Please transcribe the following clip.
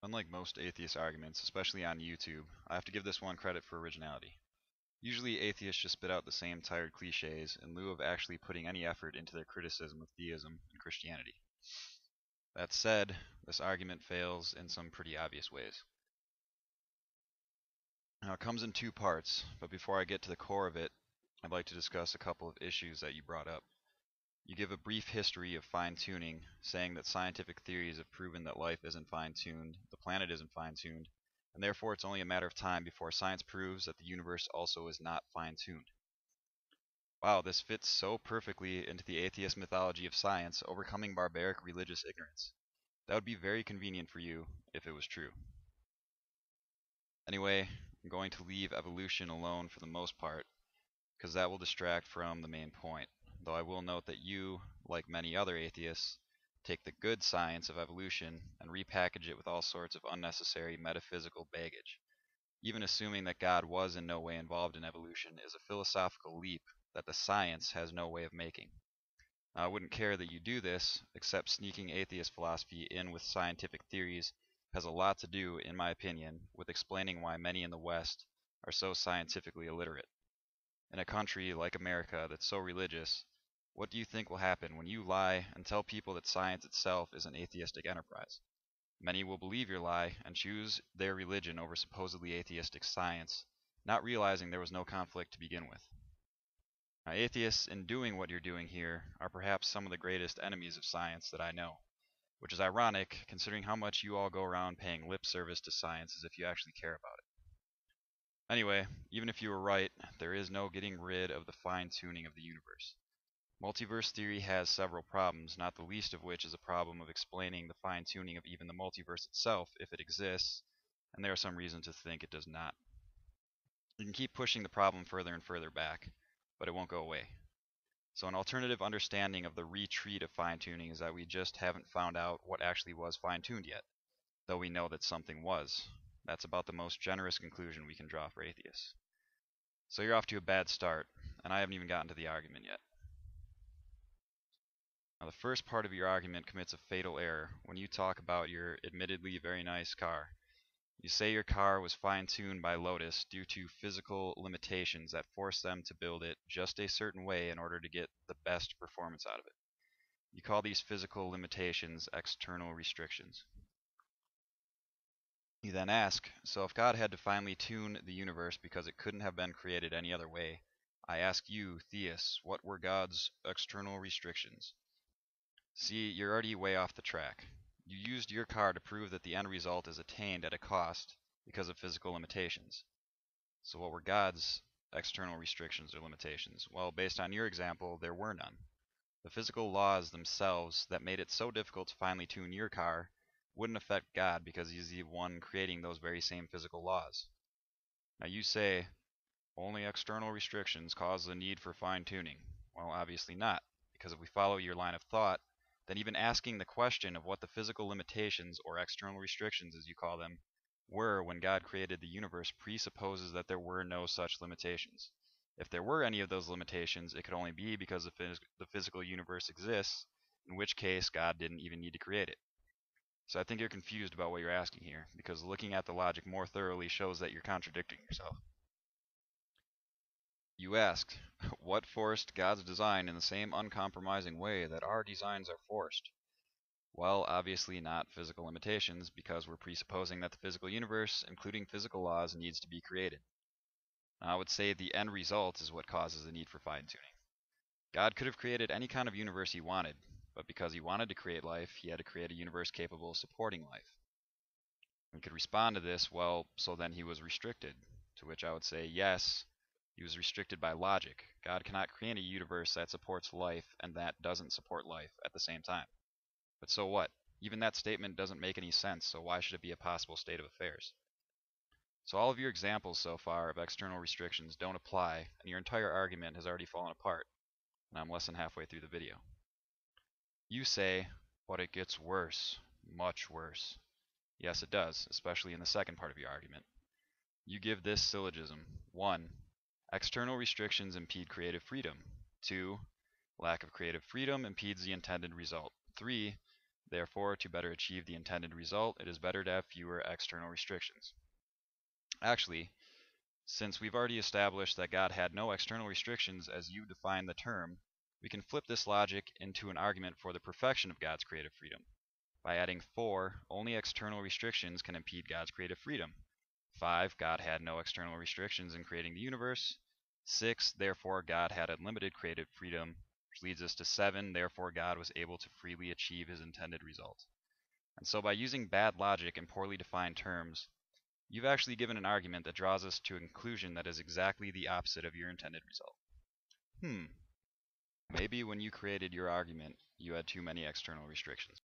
Unlike most atheist arguments, especially on YouTube, I have to give this one credit for originality. Usually atheists just spit out the same tired cliches in lieu of actually putting any effort into their criticism of theism and Christianity. That said, this argument fails in some pretty obvious ways. Now it comes in two parts, but before I get to the core of it, I'd like to discuss a couple of issues that you brought up. You give a brief history of fine-tuning, saying that scientific theories have proven that life isn't fine-tuned, the planet isn't fine-tuned, and therefore it's only a matter of time before science proves that the universe also is not fine-tuned. Wow, this fits so perfectly into the atheist mythology of science overcoming barbaric religious ignorance. That would be very convenient for you if it was true. Anyway, I'm going to leave evolution alone for the most part, because that will distract from the main point, though I will note that you, like many other atheists, take the good science of evolution and repackage it with all sorts of unnecessary metaphysical baggage. Even assuming that God was in no way involved in evolution is a philosophical leap that the science has no way of making. Now, I wouldn't care that you do this, except sneaking atheist philosophy in with scientific theories has a lot to do, in my opinion, with explaining why many in the West are so scientifically illiterate. In a country like America that's so religious, what do you think will happen when you lie and tell people that science itself is an atheistic enterprise? Many will believe your lie and choose their religion over supposedly atheistic science, not realizing there was no conflict to begin with. Now, atheists, in doing what you're doing here, are perhaps some of the greatest enemies of science that I know, which is ironic considering how much you all go around paying lip service to science as if you actually care about it. Anyway, even if you were right, there is no getting rid of the fine-tuning of the universe. Multiverse theory has several problems, not the least of which is a problem of explaining the fine-tuning of even the multiverse itself, if it exists, and there are some reasons to think it does not. You can keep pushing the problem further and further back, but it won't go away. So an alternative understanding of the retreat of fine-tuning is that we just haven't found out what actually was fine-tuned yet, though we know that something was. That's about the most generous conclusion we can draw for atheists. So you're off to a bad start, and I haven't even gotten to the argument yet. Now the first part of your argument commits a fatal error when you talk about your admittedly very nice car. You say your car was fine-tuned by Lotus due to physical limitations that forced them to build it just a certain way in order to get the best performance out of it. You call these physical limitations external restrictions. You then ask, so if God had to finely tune the universe because it couldn't have been created any other way, I ask you, theists, what were God's external restrictions? See, you're already way off the track. You used your car to prove that the end result is attained at a cost because of physical limitations. So what were God's external restrictions or limitations? Well, based on your example, there were none. The physical laws themselves that made it so difficult to finely tune your car wouldn't affect God because he's the one creating those very same physical laws. Now you say, only external restrictions cause the need for fine-tuning. Well, obviously not, because if we follow your line of thought, then even asking the question of what the physical limitations, or external restrictions as you call them, were when God created the universe presupposes that there were no such limitations. If there were any of those limitations, it could only be because the physical universe exists, in which case God didn't even need to create it. So I think you're confused about what you're asking here, because looking at the logic more thoroughly shows that you're contradicting yourself. You asked, what forced God's design in the same uncompromising way that our designs are forced? Well, obviously not physical limitations, because we're presupposing that the physical universe, including physical laws, needs to be created. I would say the end result is what causes the need for fine-tuning. God could have created any kind of universe he wanted, but because he wanted to create life, he had to create a universe capable of supporting life. We could respond to this, well, so then he was restricted, to which I would say, yes, he was restricted by logic. God cannot create a universe that supports life and that doesn't support life at the same time. But so what? Even that statement doesn't make any sense, so why should it be a possible state of affairs? So all of your examples so far of external restrictions don't apply, and your entire argument has already fallen apart, and I'm less than halfway through the video. You say, but it gets worse, much worse. Yes, it does, especially in the second part of your argument. You give this syllogism. 1. External restrictions impede creative freedom. 2. Lack of creative freedom impedes the intended result. 3. Therefore, to better achieve the intended result, it is better to have fewer external restrictions. Actually, since we've already established that God had no external restrictions as you define the term, we can flip this logic into an argument for the perfection of God's creative freedom. By adding 4, only external restrictions can impede God's creative freedom. 5, God had no external restrictions in creating the universe. 6, therefore God had unlimited creative freedom, which leads us to 7, therefore God was able to freely achieve his intended result. And so by using bad logic and poorly defined terms, you've actually given an argument that draws us to a conclusion that is exactly the opposite of your intended result. Maybe when you created your argument, you had too many external restrictions.